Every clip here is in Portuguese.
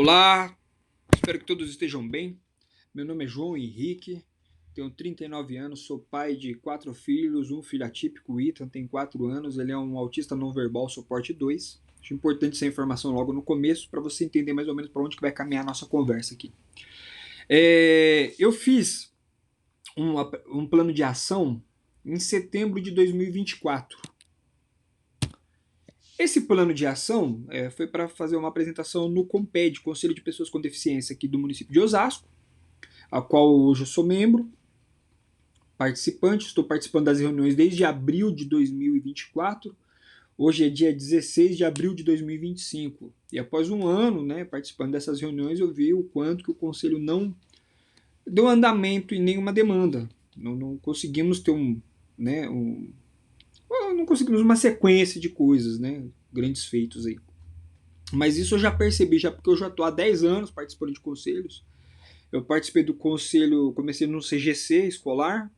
Olá, espero que todos estejam bem. Meu nome é João Henrique, tenho 39 anos, sou pai de 4 filhos, um filho atípico, o Ethan, tem 4 anos, ele é um autista não verbal suporte 2. Acho importante essa informação logo no começo para você entender mais ou menos para onde que vai caminhar a nossa conversa aqui. Eu fiz um plano de ação em setembro de 2024. Esse plano de ação foi para fazer uma apresentação no COMPED, Conselho de Pessoas com Deficiência aqui do município de Osasco, a qual hoje eu sou membro, participante, estou participando das reuniões desde abril de 2024, hoje é dia 16 de abril de 2025, e após um ano participando dessas reuniões eu vi o quanto que o Conselho não deu andamento em nenhuma demanda, não conseguimos ter não conseguimos uma sequência de coisas, grandes feitos aí. Mas isso eu já percebi, já porque eu já estou há 10 anos participando de conselhos. Eu participei do conselho, comecei no CGC escolar,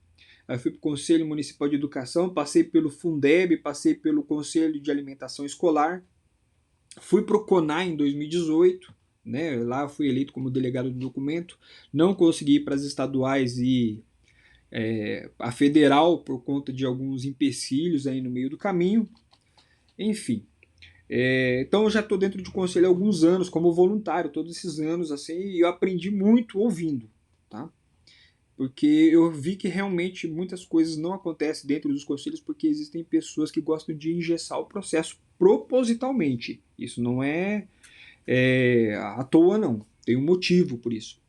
aí fui para o Conselho Municipal de Educação, passei pelo Fundeb, passei pelo Conselho de Alimentação Escolar, fui para o CONAI em 2018, lá fui eleito como delegado do documento, não consegui ir para as estaduais e a federal por conta de alguns empecilhos aí no meio do caminho, enfim. Então eu já estou dentro de conselho há alguns anos, como voluntário, todos esses anos, assim, e eu aprendi muito ouvindo, tá? Porque eu vi que realmente muitas coisas não acontecem dentro dos conselhos porque existem pessoas que gostam de engessar o processo propositalmente. Isso não é à toa, não. Tem um motivo por isso.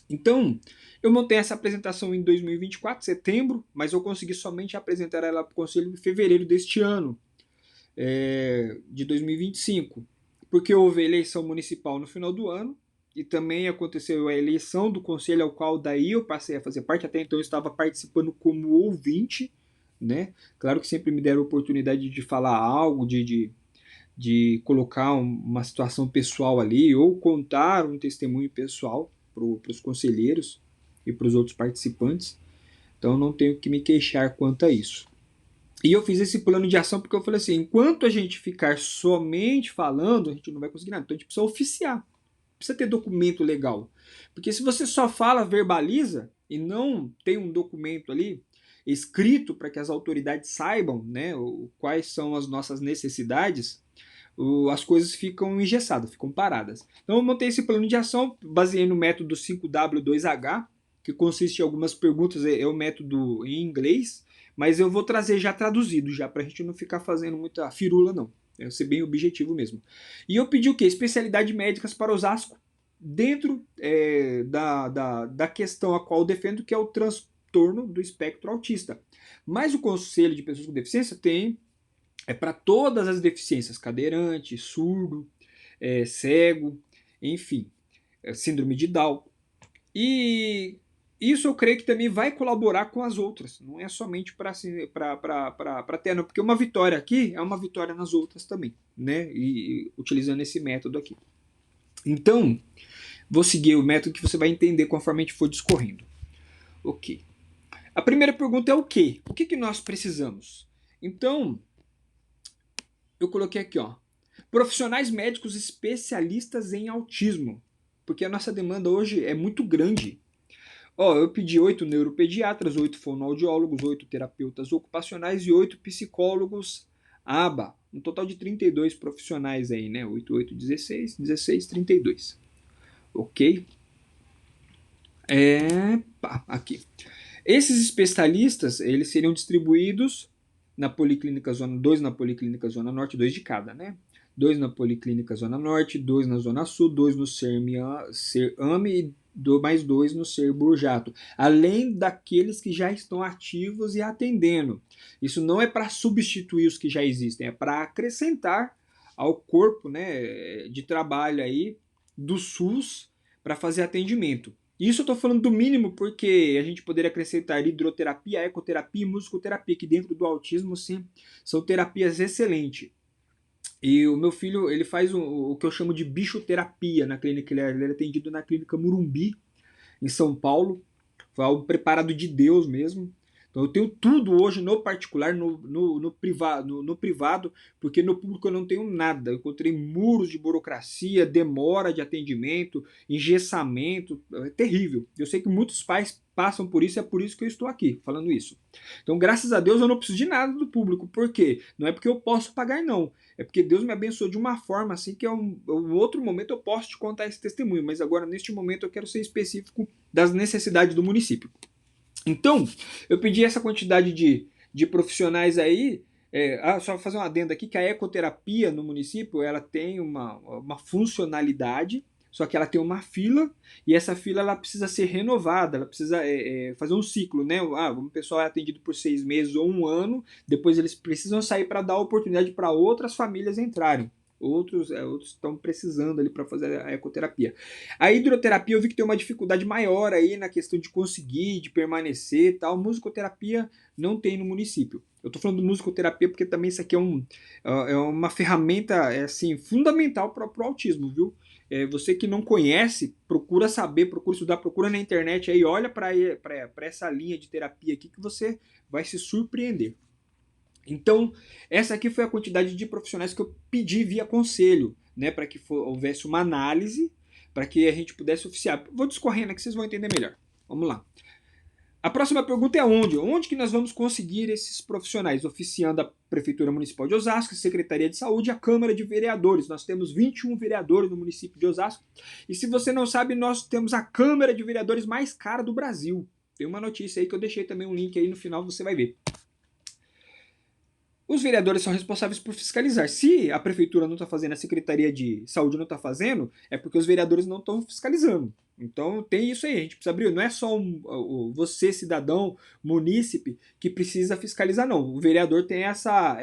Então, eu montei essa apresentação em 2024, setembro, mas eu consegui somente apresentar ela para o conselho em fevereiro deste ano, de 2025, porque houve eleição municipal no final do ano e também aconteceu a eleição do conselho ao qual daí eu passei a fazer parte, até então eu estava participando como ouvinte, Claro que sempre me deram a oportunidade de falar algo, de colocar uma situação pessoal ali ou contar um testemunho pessoal para os conselheiros e para os outros participantes, então não tenho que me queixar quanto a isso. E eu fiz esse plano de ação porque eu falei assim, enquanto a gente ficar somente falando, a gente não vai conseguir nada. Então a gente precisa oficiar, precisa ter documento legal. Porque se você só fala, verbaliza, e não tem um documento ali escrito para que as autoridades saibam quais são as nossas necessidades, as coisas ficam engessadas, ficam paradas. Então eu montei esse plano de ação, baseei no método 5W2H, que consiste em algumas perguntas, é o método em inglês, mas eu vou trazer já traduzido, já para a gente não ficar fazendo muita firula, não. É ser bem objetivo mesmo. E eu pedi o quê? Especialidade médicas para Osasco, dentro da questão a qual eu defendo, que é o transtorno do espectro autista. Mas o Conselho de Pessoas com Deficiência tem para todas as deficiências, cadeirante, surdo, cego, enfim, síndrome de Down. E isso eu creio que também vai colaborar com as outras, não é somente para ter, não, porque uma vitória aqui é uma vitória nas outras também, e utilizando esse método aqui. Então, vou seguir o método que você vai entender conforme a gente for discorrendo. Ok. A primeira pergunta é o quê? O que nós precisamos? Então, eu coloquei aqui, ó, profissionais médicos especialistas em autismo, porque a nossa demanda hoje é muito grande. Eu pedi 8 neuropediatras, 8 fonoaudiólogos, 8 terapeutas ocupacionais e 8 psicólogos ABA. Um total de 32 profissionais aí, 8, 8, 16, 16, 32. Ok? Aqui. Esses especialistas, eles seriam distribuídos na Policlínica Zona 2, na Policlínica Zona Norte, 2 de cada, 2 na Policlínica Zona Norte, 2 na Zona Sul, 2 no CERAME e mais 2 no Ser Burjato, além daqueles que já estão ativos e atendendo. Isso não é para substituir os que já existem, é para acrescentar ao corpo de trabalho aí do SUS para fazer atendimento. Isso eu estou falando do mínimo porque a gente poderia acrescentar hidroterapia, ecoterapia e musicoterapia, que dentro do autismo, sim, são terapias excelentes. E o meu filho, ele faz o que eu chamo de bichoterapia na clínica, ele é atendido na clínica Murumbi, em São Paulo. Foi algo preparado de Deus mesmo. Então eu tenho tudo hoje no particular, no privado, porque no público eu não tenho nada. Eu encontrei muros de burocracia, demora de atendimento, engessamento, é terrível. Eu sei que muitos pais passam por isso, é por isso que eu estou aqui falando isso. Então, graças a Deus, eu não preciso de nada do público. Por quê? Não é porque eu posso pagar, não. É porque Deus me abençoou de uma forma assim que um outro momento eu posso te contar esse testemunho, mas agora, neste momento, eu quero ser específico das necessidades do município. Então, eu pedi essa quantidade de profissionais aí. Só fazer uma adenda aqui, que a ecoterapia no município ela tem uma funcionalidade, só que ela tem uma fila, e essa fila ela precisa ser renovada, ela precisa fazer um ciclo, né? O pessoal é atendido por 6 meses ou um ano, depois eles precisam sair para dar oportunidade para outras famílias entrarem. Outros estão precisando ali para fazer a ecoterapia. A hidroterapia eu vi que tem uma dificuldade maior aí na questão de conseguir, de permanecer e tal. Musicoterapia não tem no município. Eu estou falando de musicoterapia porque também isso aqui é uma ferramenta assim, fundamental para o autismo, viu? Você que não conhece, procura saber, procura estudar, procura na internet aí, olha para essa linha de terapia aqui que você vai se surpreender. Então, essa aqui foi a quantidade de profissionais que eu pedi via conselho, né, para que houvesse uma análise, para que a gente pudesse oficiar. Vou discorrendo aqui, vocês vão entender melhor. Vamos lá. A próxima pergunta é onde? Onde que nós vamos conseguir esses profissionais? Oficiando a Prefeitura Municipal de Osasco, a Secretaria de Saúde e a Câmara de Vereadores. Nós temos 21 vereadores no município de Osasco. E se você não sabe, nós temos a Câmara de Vereadores mais cara do Brasil. Tem uma notícia aí que eu deixei também um link aí no final, você vai ver. Os vereadores são responsáveis por fiscalizar. Se a prefeitura não está fazendo, a Secretaria de Saúde não está fazendo, é porque os vereadores não estão fiscalizando. Então tem isso aí, a gente precisa abrir. Não é só você, cidadão, munícipe, que precisa fiscalizar, não. O vereador tem essa.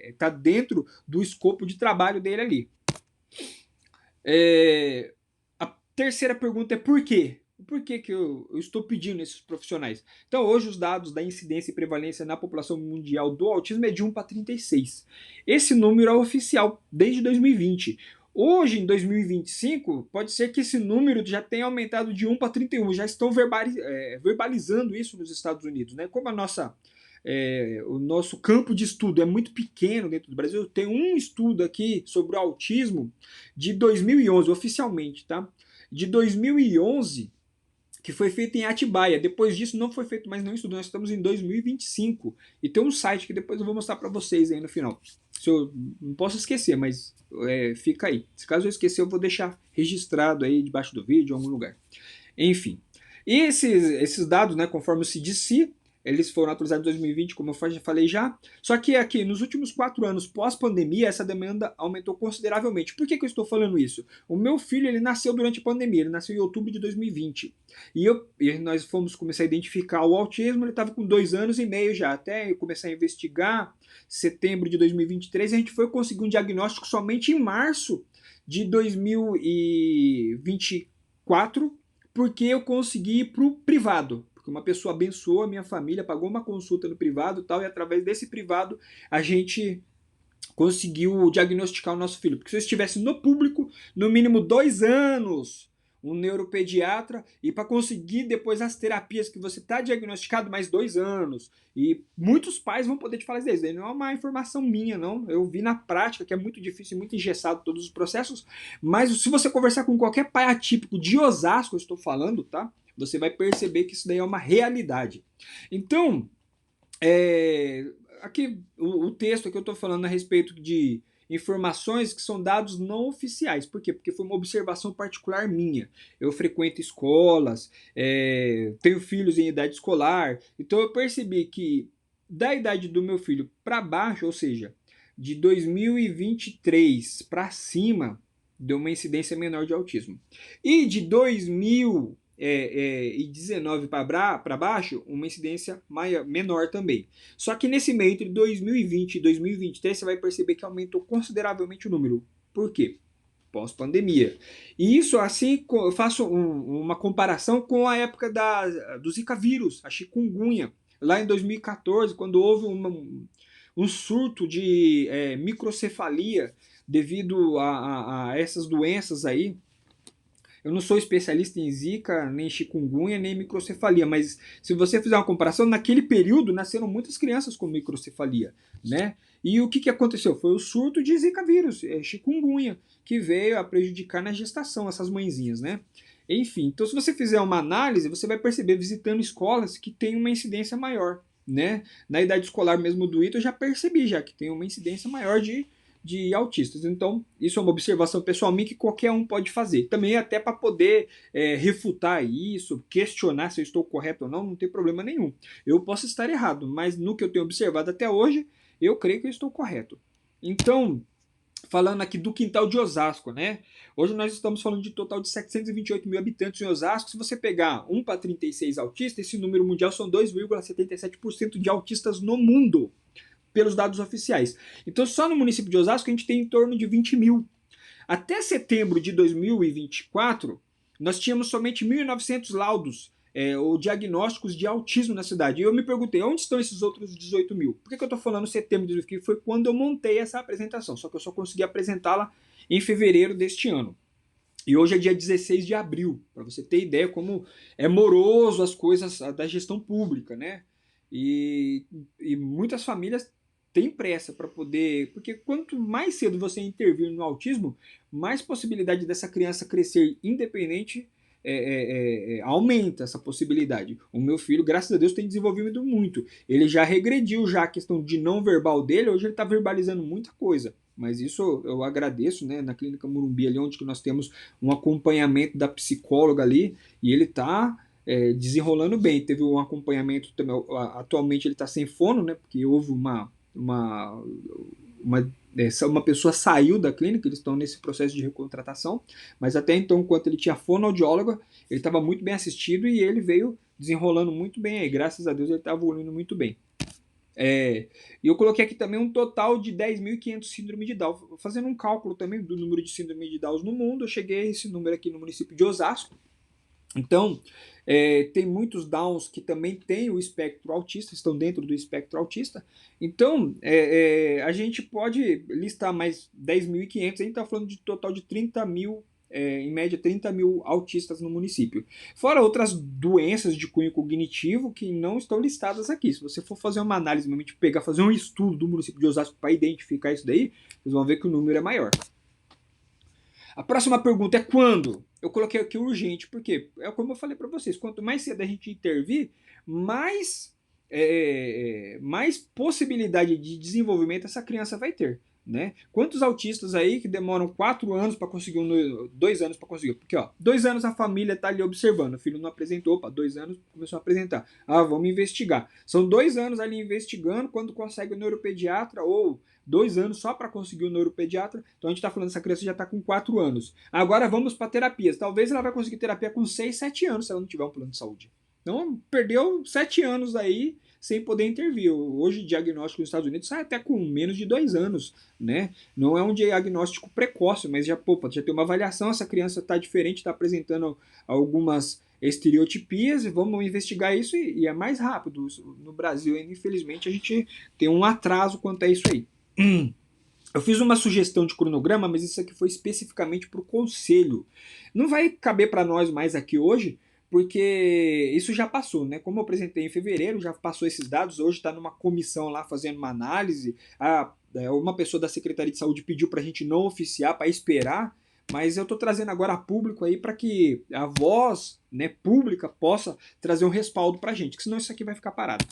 Está dentro do escopo de trabalho dele ali. A terceira pergunta é por quê? Por que eu estou pedindo esses profissionais? Então, hoje os dados da incidência e prevalência na população mundial do autismo é de 1 para 36. Esse número é oficial desde 2020. Hoje, em 2025, pode ser que esse número já tenha aumentado de 1 para 31. Já estão verbalizando isso nos Estados Unidos. Né? Como o nosso campo de estudo é muito pequeno dentro do Brasil, tem um estudo aqui sobre o autismo de 2011, oficialmente, tá? De 2011, que foi feito em Atibaia. Depois disso não foi feito mais nenhum estudo, nós estamos em 2025. E tem um site que depois eu vou mostrar para vocês aí no final. Se eu não posso esquecer, mas fica aí. Se caso eu esquecer, eu vou deixar registrado aí debaixo do vídeo, em algum lugar. Enfim. E esses dados, né, conforme o CDC, eles foram atualizados em 2020, como eu falei já. Só que aqui, nos últimos 4 anos pós-pandemia, essa demanda aumentou consideravelmente. Por que eu estou falando isso? O meu filho ele nasceu durante a pandemia, ele nasceu em outubro de 2020. E nós fomos começar a identificar o autismo, ele estava com 2 anos e meio já. Até eu começar a investigar, setembro de 2023, a gente foi conseguir um diagnóstico somente em março de 2024, porque eu consegui ir para o privado. Porque uma pessoa abençoou a minha família, pagou uma consulta no privado e tal, e através desse privado a gente conseguiu diagnosticar o nosso filho. Porque se eu estivesse no público, no mínimo 2 anos, um neuropediatra, e para conseguir depois as terapias que você está diagnosticado, mais 2 anos. E muitos pais vão poder te falar isso. Daí não é uma informação minha, não. Eu vi na prática que é muito difícil, muito engessado todos os processos. Mas se você conversar com qualquer pai atípico de Osasco, eu estou falando, tá? Você vai perceber que isso daí é uma realidade. Então, aqui o texto que eu estou falando a respeito de informações que são dados não oficiais. Por quê? Porque foi uma observação particular minha. Eu frequento escolas, tenho filhos em idade escolar, então eu percebi que da idade do meu filho para baixo, ou seja, de 2023 para cima, deu uma incidência menor de autismo. E de 2019 para baixo, uma incidência menor também. Só que nesse meio, entre 2020 e 2023, você vai perceber que aumentou consideravelmente o número. Por quê? Pós-pandemia. E isso, assim, eu faço uma comparação com a época do Zika vírus, a chikungunya. Lá em 2014, quando houve um surto de microcefalia devido a essas doenças aí, Eu não sou especialista em zika, nem chikungunya, nem microcefalia, mas se você fizer uma comparação, naquele período nasceram muitas crianças com microcefalia, né? E o que aconteceu? Foi o surto de zika vírus, chikungunya, que veio a prejudicar na gestação essas mãezinhas, né? Enfim, então se você fizer uma análise, você vai perceber visitando escolas que tem uma incidência maior, né? Na idade escolar mesmo do Ito, eu já percebi já que tem uma incidência maior de autistas. Então, isso é uma observação pessoal minha que qualquer um pode fazer. Também até para poder refutar isso, questionar se eu estou correto ou não, não tem problema nenhum. Eu posso estar errado, mas no que eu tenho observado até hoje, eu creio que eu estou correto. Então, falando aqui do quintal de Osasco, né? Hoje nós estamos falando de total de 728 mil habitantes em Osasco. Se você pegar 1 para 36 autistas, esse número mundial são 2,77% de autistas no mundo, pelos dados oficiais. Então, só no município de Osasco a gente tem em torno de 20 mil. Até setembro de 2024, nós tínhamos somente 1.900 laudos ou diagnósticos de autismo na cidade. E eu me perguntei, onde estão esses outros 18 mil? Por que eu estou falando setembro de 2024? Foi quando eu montei essa apresentação, só que eu só consegui apresentá-la em fevereiro deste ano. E hoje é dia 16 de abril, para você ter ideia como é moroso as coisas da gestão pública, né? E muitas famílias têm pressa para poder... Porque quanto mais cedo você intervir no autismo, mais possibilidade dessa criança crescer independente aumenta essa possibilidade. O meu filho, graças a Deus, tem desenvolvido muito. Ele já regrediu já a questão de não verbal dele, hoje ele está verbalizando muita coisa. Mas isso eu agradeço, né? Na Clínica Morumbi, ali onde que nós temos um acompanhamento da psicóloga ali, e ele está desenrolando bem. Teve um acompanhamento também, atualmente ele está sem fono, né? Porque houve uma pessoa saiu da clínica, eles estão nesse processo de recontratação, mas até então, enquanto ele tinha fonoaudióloga, ele estava muito bem assistido e ele veio desenrolando muito bem aí, graças a Deus ele está evoluindo muito bem. E eu coloquei aqui também um total de 10.500 síndrome de Down, fazendo um cálculo também do número de síndrome de Down no mundo, eu cheguei a esse número aqui no município de Osasco. Então, tem muitos Downs que também têm o espectro autista, estão dentro do espectro autista. Então, a gente pode listar mais 10.500, a gente está falando de total de 30 mil, em média 30 mil autistas no município. Fora outras doenças de cunho cognitivo que não estão listadas aqui. Se você for fazer uma análise, realmente fazer um estudo do município de Osasco para identificar isso daí, vocês vão ver que o número é maior. A próxima pergunta é quando? Eu coloquei aqui urgente, porque é como eu falei para vocês, quanto mais cedo a gente intervir, mais possibilidade de desenvolvimento essa criança vai ter. Né? Quantos autistas aí que demoram 4 anos para conseguir 2 anos para conseguir? Porque 2 anos a família está ali observando, o filho não apresentou, 2 anos começou a apresentar. Vamos investigar. São 2 anos ali investigando, quando consegue o neuropediatra, ou 2 anos só para conseguir o neuropediatra. Então a gente está falando essa criança já está com 4 anos. Agora vamos para terapias. Talvez ela vai conseguir terapia com 6, 7 anos se ela não tiver um plano de saúde. Então perdeu 7 anos aí sem poder intervir. Hoje o diagnóstico nos Estados Unidos sai até com menos de 2 anos, né? Não é um diagnóstico precoce, mas já tem uma avaliação, essa criança está diferente, está apresentando algumas estereotipias, vamos investigar isso e é mais rápido. No Brasil, infelizmente, a gente tem um atraso quanto a isso aí. Eu fiz uma sugestão de cronograma, mas isso aqui foi especificamente para o conselho. Não vai caber para nós mais aqui hoje, porque isso já passou, né? Como eu apresentei em fevereiro, já passou esses dados, hoje está numa comissão lá fazendo uma análise. Uma pessoa da Secretaria de Saúde pediu para a gente não oficiar, para esperar, mas eu estou trazendo agora a público aí para que a voz, né, pública possa trazer um respaldo para a gente, que senão isso aqui vai ficar parado.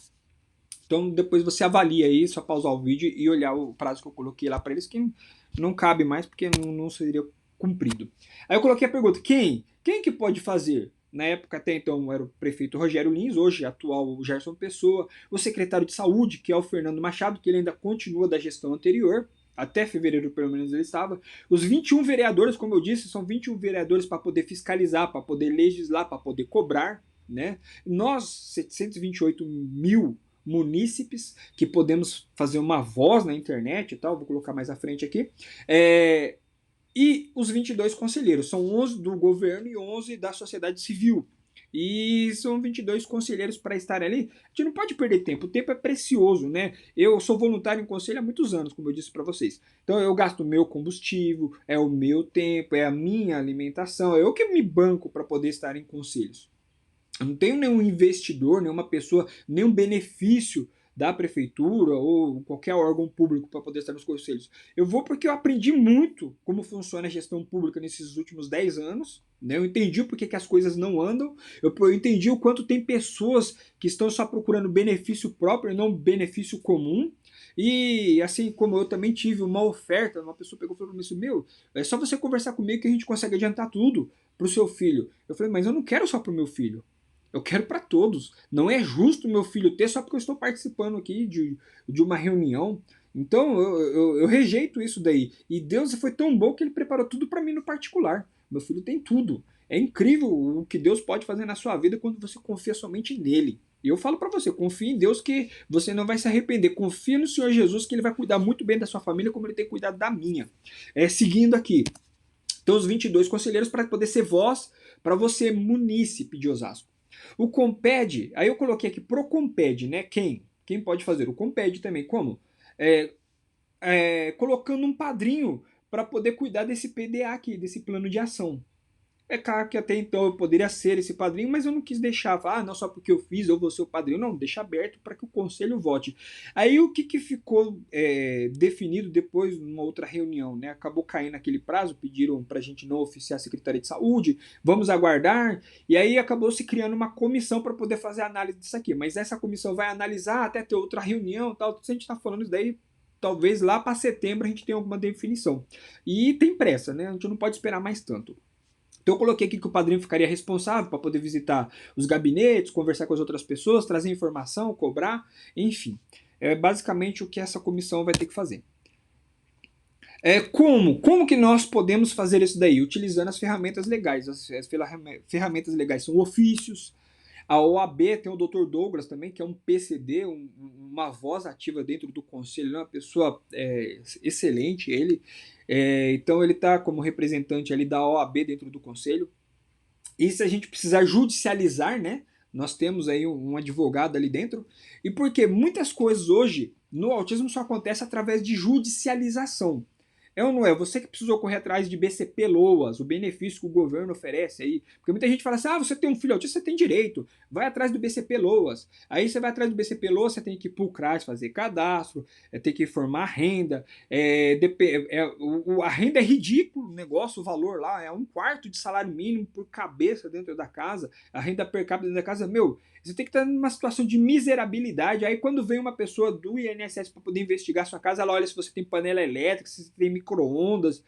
Então depois você avalia aí, só pausar o vídeo e olhar o prazo que eu coloquei lá para eles, que não cabe mais porque não seria cumprido. Aí eu coloquei a pergunta, quem que pode fazer? Na época até então era o prefeito Rogério Lins, hoje atual o Gerson Pessoa, o secretário de saúde, que é o Fernando Machado, que ele ainda continua da gestão anterior, até fevereiro pelo menos ele estava, os 21 vereadores, como eu disse, são 21 vereadores para poder fiscalizar, para poder legislar, para poder cobrar, né? Nós, 728 mil munícipes, que podemos fazer uma voz na internet e tal, vou colocar mais à frente aqui, e os 22 conselheiros, são 11 do governo e 11 da sociedade civil. E são 22 conselheiros para estar ali. A gente não pode perder tempo, o tempo é precioso, né? Eu sou voluntário em conselho há muitos anos, como eu disse para vocês. Então eu gasto o meu combustível, é o meu tempo, é a minha alimentação, é eu que me banco para poder estar em conselhos. Eu não tenho nenhum investidor, nenhuma pessoa, nenhum benefício da prefeitura ou qualquer órgão público para poder estar nos conselhos. Eu vou porque eu aprendi muito como funciona a gestão pública nesses últimos 10 anos. Né? Eu entendi por que as coisas não andam. Eu entendi o quanto tem pessoas que estão só procurando benefício próprio e não benefício comum. E assim como eu também tive uma oferta, uma pessoa pegou e falou para mim assim, meu, é só você conversar comigo que a gente consegue adiantar tudo para o seu filho. Eu falei, mas eu não quero só para o meu filho. Eu quero para todos. Não é justo meu filho ter só porque eu estou participando aqui de uma reunião. Então eu rejeito isso daí. E Deus foi tão bom que ele preparou tudo para mim no particular. Meu filho tem tudo. É incrível o que Deus pode fazer na sua vida quando você confia somente nele. E eu falo para você, confie em Deus que você não vai se arrepender. Confia no Senhor Jesus que ele vai cuidar muito bem da sua família como ele tem cuidado da minha. Seguindo aqui, então os 22 conselheiros para poder ser voz para você, munícipe de Osasco. O Comped, aí eu coloquei aqui pro Comped, né? Quem? Quem pode fazer? O Comped também. Como? Colocando um padrinho para poder cuidar desse PDA aqui, desse plano de ação. É claro que até então eu poderia ser esse padrinho, mas eu não quis deixar, não só porque eu fiz, eu vou ser o padrinho, não, deixa aberto para que o conselho vote. Aí o que ficou definido depois, numa outra reunião, né? Acabou caindo aquele prazo, pediram para a gente não oficiar a Secretaria de Saúde, vamos aguardar, e aí acabou se criando uma comissão para poder fazer a análise disso aqui, mas essa comissão vai analisar até ter outra reunião, tal, se a gente está falando isso daí, talvez lá para setembro a gente tenha alguma definição. E tem pressa, né? A gente não pode esperar mais tanto. Então eu coloquei aqui que o padrinho ficaria responsável para poder visitar os gabinetes, conversar com as outras pessoas, trazer informação, cobrar, enfim. É basicamente o que essa comissão vai ter que fazer. Como que nós podemos fazer isso daí? Utilizando as ferramentas legais. As ferramentas legais são ofícios. A OAB tem o Dr. Douglas também, que é um PCD, uma voz ativa dentro do conselho, uma pessoa excelente, ele. Então ele está como representante ali da OAB dentro do conselho. E se a gente precisar judicializar, né? Nós temos aí um advogado ali dentro. E porque muitas coisas hoje no autismo só acontece através de judicialização. É ou não é? Você que precisou correr atrás de BCP LOAS, o benefício que o governo oferece aí. Porque muita gente fala assim, você tem um filho autista, você tem direito. Vai atrás do BCP LOAS. Aí você vai atrás do BCP LOAS, você tem que ir pro CRAS fazer cadastro, tem que formar renda. A renda é ridículo o negócio, o valor lá. É 1/4 de salário mínimo por cabeça dentro da casa. A renda per capita dentro da casa, você tem que estar numa situação de miserabilidade. Aí quando vem uma pessoa do INSS para poder investigar a sua casa, ela olha se você tem panela elétrica, se você tem micro-ondas.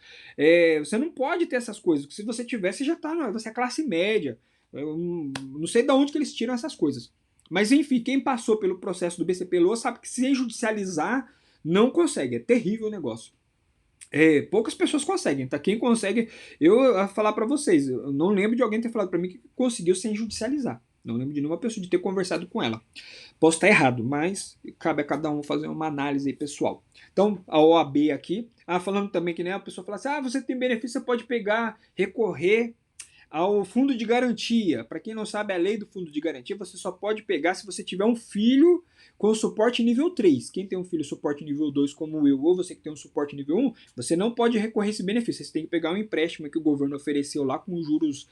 Você não pode ter essas coisas. Se você tiver, você já está, você é classe média. Eu não sei de onde que eles tiram essas coisas. Mas enfim, quem passou pelo processo do BCP-LOA sabe que sem judicializar não consegue. É terrível o negócio. Poucas pessoas conseguem, tá? Quem consegue, eu vou falar para vocês, eu não lembro de alguém ter falado para mim que conseguiu sem judicializar. Não lembro de nenhuma pessoa de ter conversado com ela. Posso estar errado, mas cabe a cada um fazer uma análise aí pessoal. Então, a OAB aqui, falando também que nem a pessoa fala assim, você tem benefício, você pode pegar, recorrer ao fundo de garantia. Para quem não sabe, a lei do fundo de garantia, você só pode pegar se você tiver um filho com suporte nível 3. Quem tem um filho suporte nível 2 como eu, ou você que tem um suporte nível 1, você não pode recorrer a esse benefício. Você tem que pegar um empréstimo que o governo ofereceu lá com juros,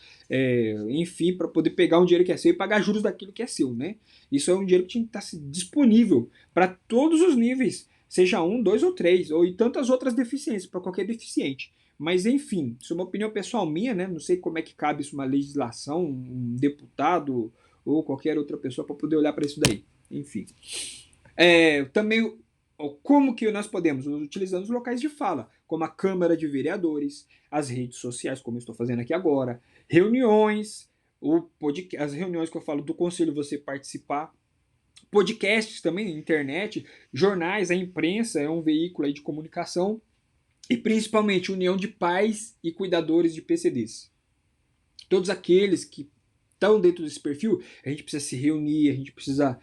enfim, para poder pegar um dinheiro que é seu e pagar juros daquilo que é seu, né? Isso é um dinheiro que tinha que estar disponível para todos os níveis, seja 1, 2 ou 3, ou e tantas outras deficiências, para qualquer deficiente. Mas enfim, isso é uma opinião pessoal minha, né? Não sei como é que cabe isso uma legislação, um deputado ou qualquer outra pessoa para poder olhar para isso daí. Enfim. Também como que nós podemos? Utilizando os locais de fala, como a Câmara de Vereadores, as redes sociais, como eu estou fazendo aqui agora, reuniões, as reuniões que eu falo do conselho, você participar, podcasts também, internet, jornais, a imprensa é um veículo aí de comunicação, e principalmente união de pais e cuidadores de PCDs. Todos aqueles que estão dentro desse perfil, a gente precisa se reunir, a gente precisa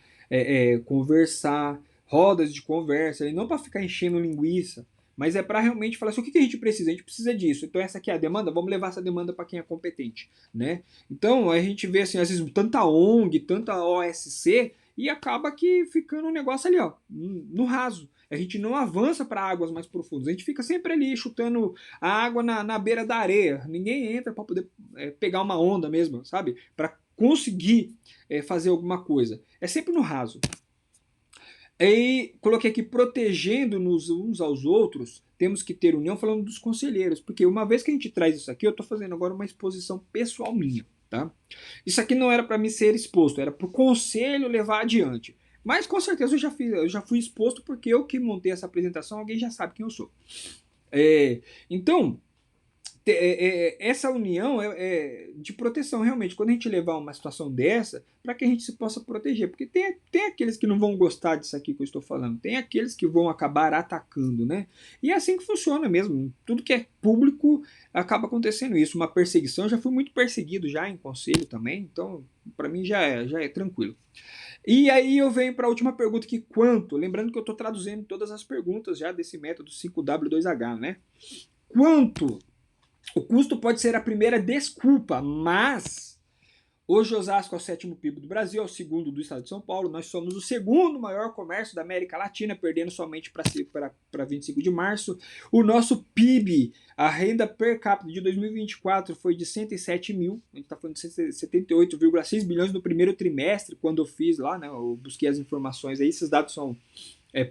conversar, rodas de conversa, e não para ficar enchendo linguiça, mas é para realmente falar assim, o que a gente precisa? A gente precisa disso. Então essa aqui é a demanda, vamos levar essa demanda para quem é competente, né? Então a gente vê assim, às vezes tanta ONG, tanta OSC e acaba que ficando um negócio ali, ó, no raso. A gente não avança para águas mais profundas. A gente fica sempre ali chutando a água na beira da areia. Ninguém entra para poder pegar uma onda mesmo, sabe? Para conseguir fazer alguma coisa. É sempre no raso. E coloquei aqui protegendo-nos uns aos outros, temos que ter união, falando dos conselheiros, porque uma vez que a gente traz isso aqui, eu estou fazendo agora uma exposição pessoal minha, tá? Isso aqui não era para me ser exposto, era para o conselho levar adiante. Mas com certeza eu já fui exposto porque eu que montei essa apresentação, alguém já sabe quem eu sou. Então, essa união é de proteção, realmente. Quando a gente levar uma situação dessa, para que a gente se possa proteger. Porque tem aqueles que não vão gostar disso aqui que eu estou falando, tem aqueles que vão acabar atacando, né? E é assim que funciona mesmo. Tudo que é público acaba acontecendo isso. Uma perseguição, eu já fui muito perseguido já em conselho também, então para mim já é tranquilo. E aí eu venho para a última pergunta, que quanto? Lembrando que eu estou traduzindo todas as perguntas já desse método 5W2H, né? Quanto? O custo pode ser a primeira desculpa, mas hoje Osasco é o 7º PIB do Brasil, é o 2º do estado de São Paulo, nós somos o 2º maior comércio da América Latina, perdendo somente para 25 de março. O nosso PIB, a renda per capita de 2024 foi de 107 mil, a gente está falando de 78,6 bilhões no primeiro trimestre, quando eu fiz lá, né, eu busquei as informações aí, esses dados são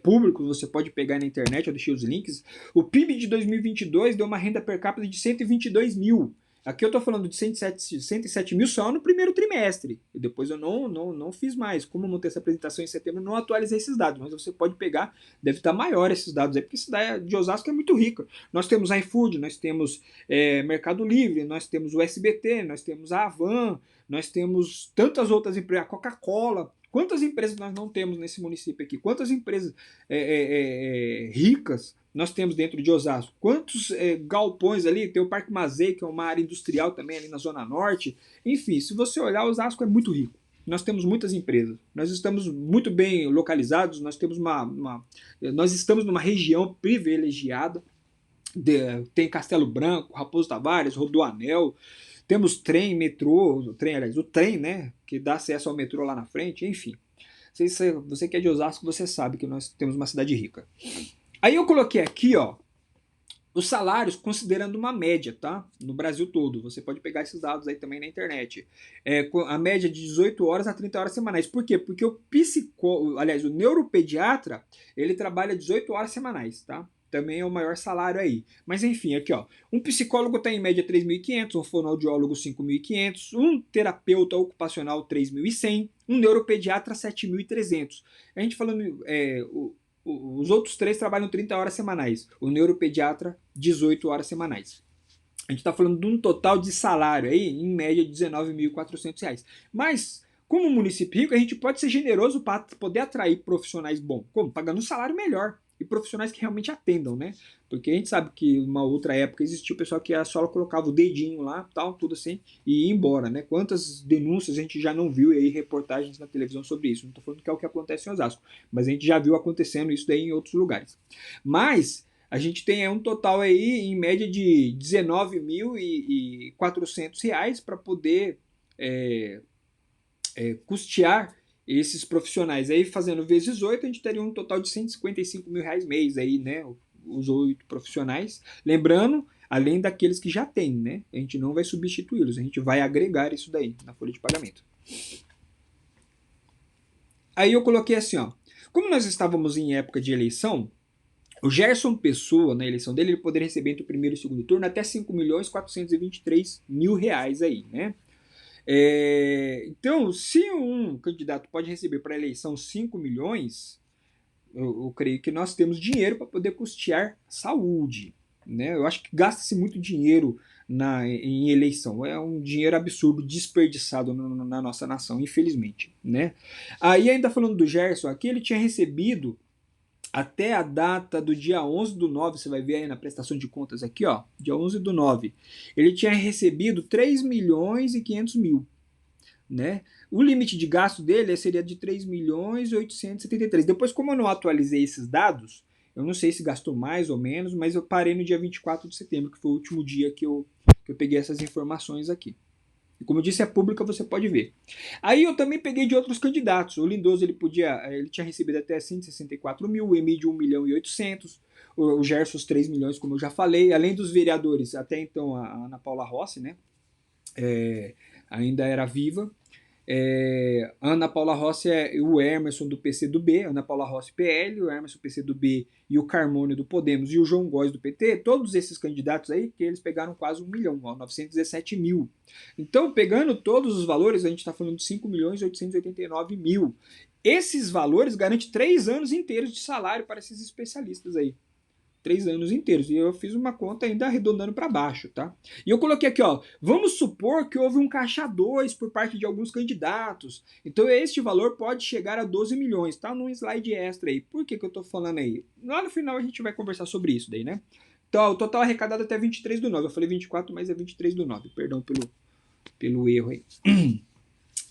públicos, você pode pegar na internet, eu deixei os links. O PIB de 2022 deu uma renda per capita de 122 mil. Aqui eu estou falando de 107 mil só no primeiro trimestre. E depois eu não fiz mais. Como eu montei essa apresentação em setembro, eu não atualizei esses dados. Mas você pode pegar, deve estar maior esses dados aí, porque a cidade de Osasco é muito rica. Nós temos iFood, nós temos Mercado Livre, nós temos o SBT, nós temos a Avan, nós temos tantas outras empresas, a Coca-Cola. Quantas empresas nós não temos nesse município aqui? Quantas empresas ricas nós temos dentro de Osasco? Quantos galpões ali? Tem o Parque Mazei, que é uma área industrial também ali na Zona Norte. Enfim, se você olhar, Osasco é muito rico. Nós temos muitas empresas. Nós estamos muito bem localizados. Nós estamos numa região privilegiada. Tem Castelo Branco, Raposo Tavares, Rodoanel. Temos trem, metrô, o trem, né, que dá acesso ao metrô lá na frente, enfim. Você que é de Osasco, você sabe que nós temos uma cidade rica. Aí eu coloquei aqui, ó, os salários considerando uma média, tá? No Brasil todo. Você pode pegar esses dados aí também na internet. A média de 18 horas a 30 horas semanais. Por quê? Porque o o neuropediatra, ele trabalha 18 horas semanais, tá? Também é o maior salário aí. Mas enfim, aqui ó, um psicólogo está em média 3.500, um fonoaudiólogo 5.500, um terapeuta ocupacional 3.100, um neuropediatra 7.300. A gente falando, os outros 3 trabalham 30 horas semanais, o neuropediatra 18 horas semanais. A gente está falando de um total de salário aí, em média, de R$19.400. Mas, como município rico, a gente pode ser generoso para poder atrair profissionais bons. Como? Pagando um salário melhor. E profissionais que realmente atendam, né? Porque a gente sabe que uma outra época existiu o pessoal que só colocava o dedinho lá, tal, tudo assim, e ia embora, né? Quantas denúncias a gente já não viu e aí reportagens na televisão sobre isso. Não estou falando que é o que acontece em Osasco, mas a gente já viu acontecendo isso daí em outros lugares. Mas a gente tem um total aí, em média, de R$19.400 para poder custear esses profissionais. Aí, fazendo vezes 8, a gente teria um total de R$155 mil mês aí, né? Os 8 profissionais. Lembrando, além daqueles que já tem, né? A gente não vai substituí-los, a gente vai agregar isso daí na folha de pagamento. Aí eu coloquei assim, ó. Como nós estávamos em época de eleição, o Gerson Pessoa, na eleição dele, ele poderia receber entre o primeiro e o segundo turno até R$5.423.000 aí, né? Então, se um candidato pode receber para a eleição 5 milhões, eu creio que nós temos dinheiro para poder custear saúde. Né? Eu acho que gasta-se muito dinheiro em eleição. É um dinheiro absurdo desperdiçado na nossa nação, infelizmente. Né? Aí, ainda falando do Gerson aqui, ele tinha recebido até a data do dia 11/9, você vai ver aí na prestação de contas aqui, ó, dia 11/9, ele tinha recebido 3.500.000, né? O limite de gasto dele seria de 3.873. Depois, como eu não atualizei esses dados, Eu não sei se gastou mais ou menos, mas eu parei no dia 24 de setembro, que foi o último dia que eu peguei essas informações aqui. E como eu disse, é pública, você pode ver. Aí eu também peguei de outros candidatos. O Lindoso ele tinha recebido até 164 mil, o Emílio 1 milhão e 800, o Gerson 3 milhões, como eu já falei, além dos vereadores, até então a Ana Paula Rossi, né? Ainda era viva. Ana Paula Rossi é o Emerson do PCdoB, Ana Paula Rossi PL, o Emerson PCdoB e o Carmônio do Podemos e o João Góes do PT, todos esses candidatos aí, que eles pegaram quase 1 milhão, ó, 917 mil. Então, pegando todos os valores, a gente está falando de 5 milhões e 889 mil. Esses valores garantem 3 anos inteiros de salário para esses especialistas aí. 3 anos inteiros. E eu fiz uma conta ainda arredondando para baixo, tá? E eu coloquei aqui, ó, vamos supor que houve um caixa 2 por parte de alguns candidatos. Então este valor pode chegar a 12 milhões, tá? Num slide extra aí. Por que eu tô falando aí? Lá no final a gente vai conversar sobre isso daí, né? Então, ó, o total arrecadado até 23/9. Eu falei 24, mas é 23/9. Perdão pelo erro aí.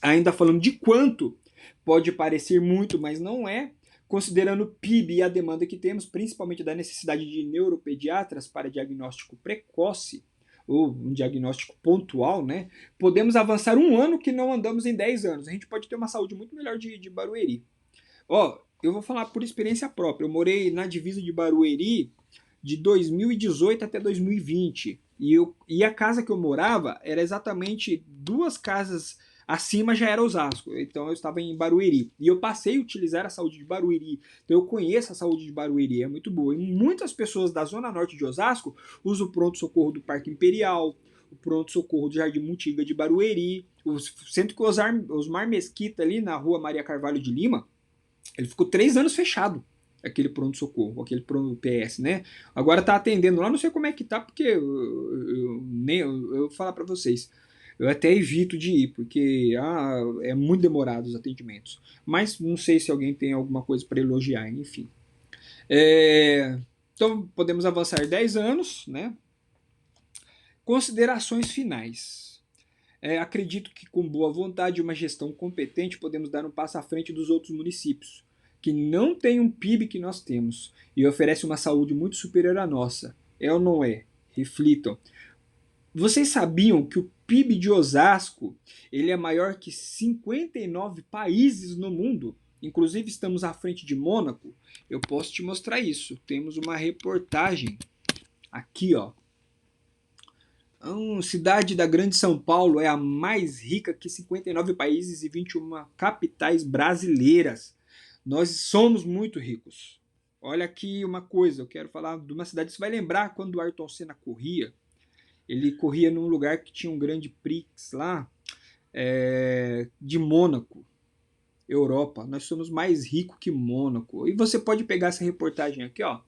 Ainda falando de quanto, pode parecer muito, mas não é. Considerando o PIB e a demanda que temos, principalmente da necessidade de neuropediatras para diagnóstico precoce, ou um diagnóstico pontual, né? Podemos avançar 1 ano que não andamos em 10 anos. A gente pode ter uma saúde muito melhor de Barueri. Ó, eu vou falar por experiência própria. Eu morei na divisa de Barueri de 2018 até 2020. E a casa que eu morava era exatamente 2 casas acima já era Osasco, então eu estava em Barueri. E eu passei a utilizar a saúde de Barueri. Então eu conheço a saúde de Barueri, é muito boa. E muitas pessoas da zona norte de Osasco usam o pronto-socorro do Parque Imperial, o pronto-socorro do Jardim Mutinga de Barueri. Sendo que o Osmar Mesquita, ali na rua Maria Carvalho de Lima, ele ficou 3 anos fechado. Aquele pronto-socorro, aquele pronto PS, né? Agora tá atendendo lá, não sei como é que tá, porque eu vou falar para vocês. Eu até evito de ir, porque é muito demorado os atendimentos. Mas não sei se alguém tem alguma coisa para elogiar, enfim. Então, podemos avançar 10 anos, né? Considerações finais. Acredito que com boa vontade e uma gestão competente podemos dar um passo à frente dos outros municípios, que não têm um PIB que nós temos e oferece uma saúde muito superior à nossa. É ou não é? Reflitam. Vocês sabiam que o PIB de Osasco ele é maior que 59 países no mundo? Inclusive estamos à frente de Mônaco. Eu posso te mostrar isso. Temos uma reportagem aqui, ó. A cidade da Grande São Paulo é a mais rica que 59 países e 21 capitais brasileiras. Nós somos muito ricos. Olha aqui uma coisa, eu quero falar de uma cidade. Você vai lembrar quando o Ayrton Senna corria? Ele corria num lugar que tinha um grande prix lá, de Mônaco, Europa. Nós somos mais ricos que Mônaco. E você pode pegar essa reportagem aqui, ó,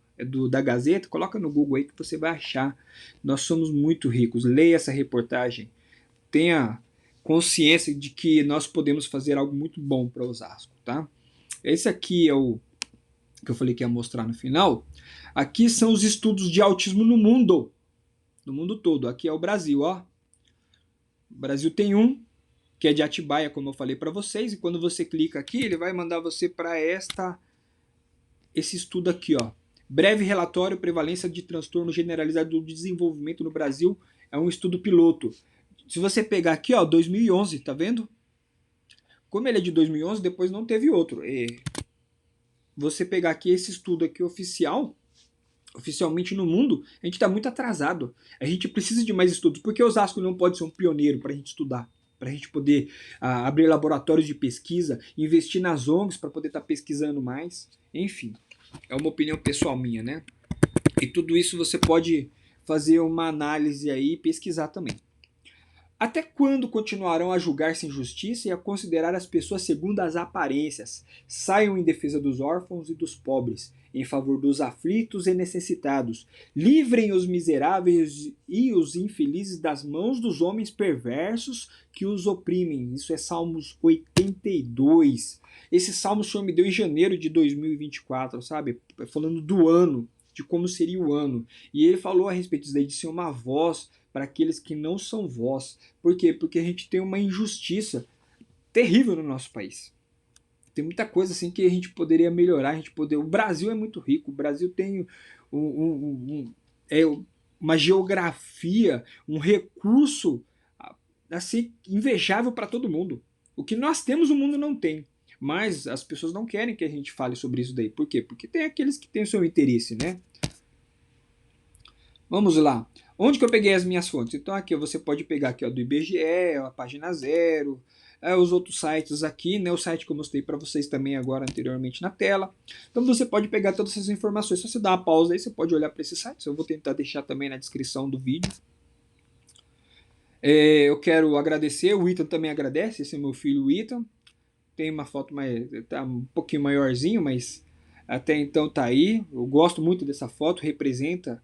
da Gazeta, coloca no Google aí que você vai achar. Nós somos muito ricos. Leia essa reportagem. Tenha consciência de que nós podemos fazer algo muito bom para Osasco, tá? Esse aqui é o que eu falei que ia mostrar no final. Aqui são os estudos de autismo no mundo. No mundo todo. Aqui é o Brasil, ó. O Brasil tem um, que é de Atibaia, como eu falei para vocês, e quando você clica aqui, ele vai mandar você para esse estudo aqui, ó. Breve relatório prevalência de transtorno generalizado do desenvolvimento no Brasil, é um estudo piloto. Se você pegar aqui, ó, 2011, tá vendo? Como ele é de 2011, depois não teve outro. Você pegar aqui esse estudo aqui oficialmente no mundo, a gente está muito atrasado. A gente precisa de mais estudos. Por que Osasco não pode ser um pioneiro para a gente estudar? Para a gente poder abrir laboratórios de pesquisa, investir nas ONGs para poder estar pesquisando mais. Enfim, é uma opinião pessoal minha, né? E tudo isso você pode fazer uma análise aí e pesquisar também. Até quando continuarão a julgar sem justiça e a considerar as pessoas segundo as aparências? Saiam em defesa dos órfãos e dos pobres, em favor dos aflitos e necessitados. Livrem os miseráveis e os infelizes das mãos dos homens perversos que os oprimem. Isso é Salmos 82. Esse salmo o Senhor me deu em janeiro de 2024, sabe? Falando do ano, de como seria o ano. E ele falou a respeito disso daí, de ser uma voz para aqueles que não são voz. Por quê? Porque a gente tem uma injustiça terrível no nosso país. Tem muita coisa assim que a gente poderia melhorar, o Brasil é muito rico, o Brasil tem é, uma geografia, um recurso assim invejável para todo mundo. O que nós temos o mundo não tem. Mas as pessoas não querem que a gente fale sobre isso daí. Por quê? Porque tem aqueles que têm o seu interesse, né? Vamos lá. Onde que eu peguei as minhas fontes? Então aqui você pode pegar aqui ó, do IBGE, a página zero, os outros sites aqui, né? O site que eu mostrei para vocês também agora anteriormente na tela. Então você pode pegar todas essas informações. Se você dá uma pausa aí, você pode olhar para esses sites. Eu vou tentar deixar também na descrição do vídeo. Eu quero agradecer, o Ethan também agradece, esse é meu filho, o Ethan. Tem uma foto mais, tá um pouquinho maiorzinho, mas até então tá aí. Eu gosto muito dessa foto, representa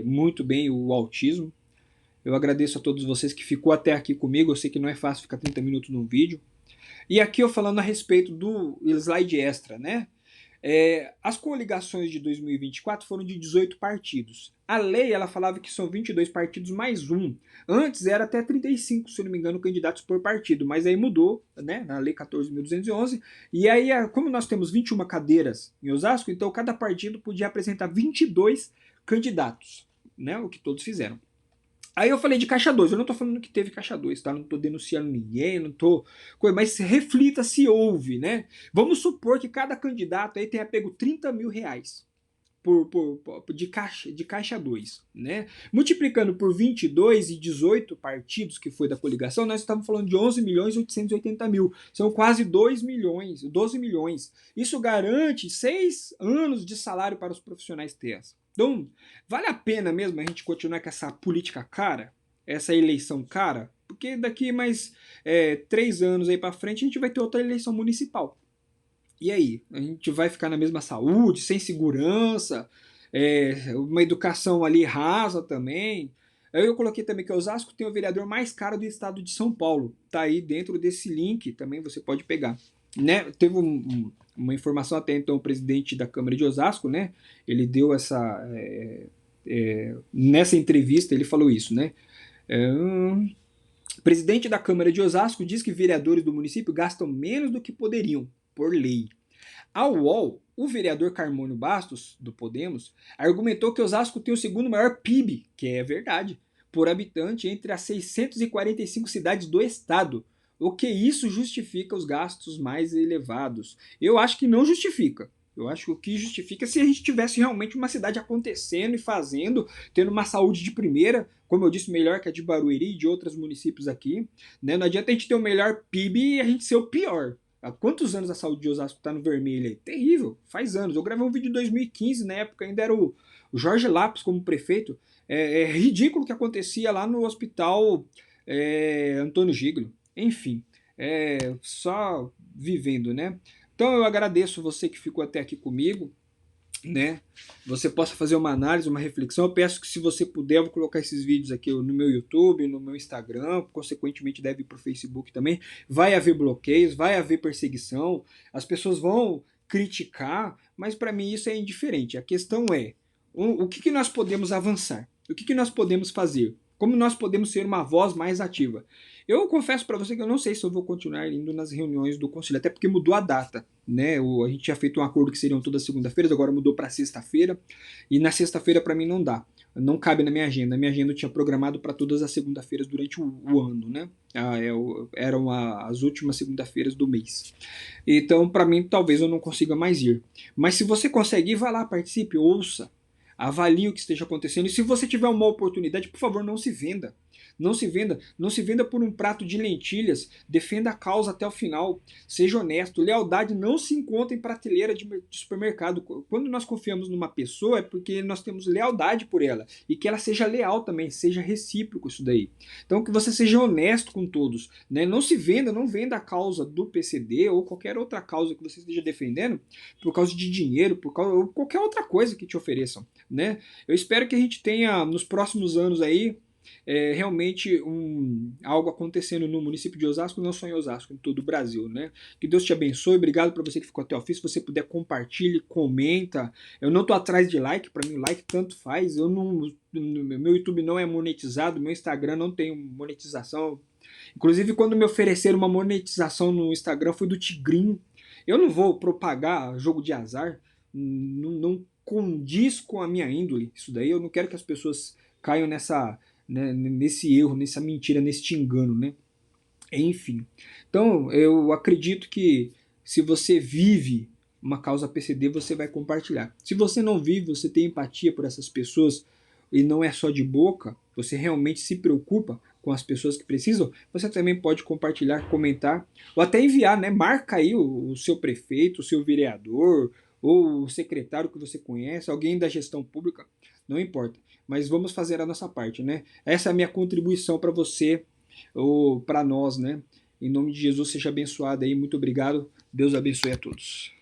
muito bem o autismo. Eu agradeço a todos vocês que ficou até aqui comigo. Eu sei que não é fácil ficar 30 minutos num vídeo. E aqui eu falando a respeito do slide extra, né? As coligações de 2024 foram de 18 partidos. A lei ela falava que são 22 partidos mais um. Antes era até 35, se não me engano, candidatos por partido, mas aí mudou, né, na lei 14.211. E aí, como nós temos 21 cadeiras em Osasco, então cada partido podia apresentar 22 candidatos, né, o que todos fizeram. Aí eu falei de caixa 2, eu não tô falando que teve caixa 2, tá? Não tô denunciando ninguém, não tô... Mas reflita se houve, né? Vamos supor que cada candidato aí tenha pego 30 mil reais de caixa 2, né? Multiplicando por 22 e 18 partidos que foi da coligação, nós estamos falando de 11 milhões e 880 mil. São quase 2 milhões, 12 milhões. Isso garante 6 anos de salário para os profissionais TEAs. Então, vale a pena mesmo a gente continuar com essa política cara? Essa eleição cara? Porque daqui mais 3 anos aí para frente a gente vai ter outra eleição municipal. E aí? A gente vai ficar na mesma saúde, sem segurança, uma educação ali rasa também. Aí eu coloquei também que Osasco tem o vereador mais caro do estado de São Paulo. Tá aí dentro desse link, também você pode pegar. Né? Teve uma informação até então, o presidente da Câmara de Osasco, né? Ele deu essa... nessa entrevista ele falou isso, né? O presidente da Câmara de Osasco diz que vereadores do município gastam menos do que poderiam, por lei. Ao UOL, o vereador Carmônio Bastos, do Podemos, argumentou que Osasco tem o segundo maior PIB, que é verdade, por habitante entre as 645 cidades do estado. O que isso justifica os gastos mais elevados? Eu acho que não justifica. Eu acho que o que justifica é se a gente tivesse realmente uma cidade acontecendo e fazendo, tendo uma saúde de primeira, como eu disse, melhor que a de Barueri e de outros municípios aqui. Né? Não adianta a gente ter o melhor PIB e a gente ser o pior. Há quantos anos a saúde de Osasco está no vermelho aí? Terrível, faz anos. Eu gravei um vídeo em 2015, na época ainda era o Jorge Lapes como prefeito. É ridículo o que acontecia lá no hospital Antônio Giglio. Enfim, só vivendo, né? Então eu agradeço você que ficou até aqui comigo, né? Você possa fazer uma análise, uma reflexão. Eu peço que se você puder, eu vou colocar esses vídeos aqui no meu YouTube, no meu Instagram, consequentemente deve ir para o Facebook também. Vai haver bloqueios, vai haver perseguição, as pessoas vão criticar, mas para mim isso é indiferente. A questão é, o que nós podemos avançar? O que nós podemos fazer? Como nós podemos ser uma voz mais ativa? Eu confesso para você que eu não sei se eu vou continuar indo nas reuniões do conselho, até porque mudou a data, né? A gente tinha feito um acordo que seriam todas segunda-feiras, agora mudou para sexta-feira, e na sexta-feira para mim não dá. Não cabe na minha agenda. A minha agenda eu tinha programado para todas as segunda-feiras durante o ano, né? Eram as últimas segunda-feiras do mês. Então, para mim, talvez eu não consiga mais ir. Mas se você consegue ir, vá lá, participe, ouça. Avalie o que esteja acontecendo. E se você tiver uma oportunidade, por favor, não se venda. Não se venda. Não se venda por um prato de lentilhas. Defenda a causa até o final. Seja honesto. Lealdade não se encontra em prateleira de supermercado. Quando nós confiamos numa pessoa é porque nós temos lealdade por ela. E que ela seja leal também. Seja recíproco isso daí. Então que você seja honesto com todos. Né? Não se venda, não venda a causa do PCD ou qualquer outra causa que você esteja defendendo por causa de dinheiro, ou qualquer outra coisa que te ofereçam. Né? Eu espero que a gente tenha nos próximos anos aí realmente algo acontecendo no município de Osasco, não só em Osasco, em todo o Brasil, né? Que Deus te abençoe, obrigado para você que ficou até o fim, se você puder compartilhe, comenta, eu não tô atrás de like, para mim like tanto faz, meu YouTube não é monetizado, meu Instagram não tem monetização, inclusive quando me ofereceram uma monetização no Instagram foi do Tigrinho, Eu não vou propagar jogo de azar, não condiz com a minha índole. Isso daí eu não quero que as pessoas caiam nesse erro, nessa mentira, nesse engano, né? Enfim. Então, eu acredito que se você vive uma causa PCD, você vai compartilhar. Se você não vive, você tem empatia por essas pessoas e não é só de boca, você realmente se preocupa com as pessoas que precisam, você também pode compartilhar, comentar, ou até enviar, né? Marca aí o seu prefeito, o seu vereador, ou o secretário que você conhece, alguém da gestão pública, não importa. Mas vamos fazer a nossa parte, né? Essa é a minha contribuição para você ou para nós, né? Em nome de Jesus, seja abençoado aí. Muito obrigado. Deus abençoe a todos.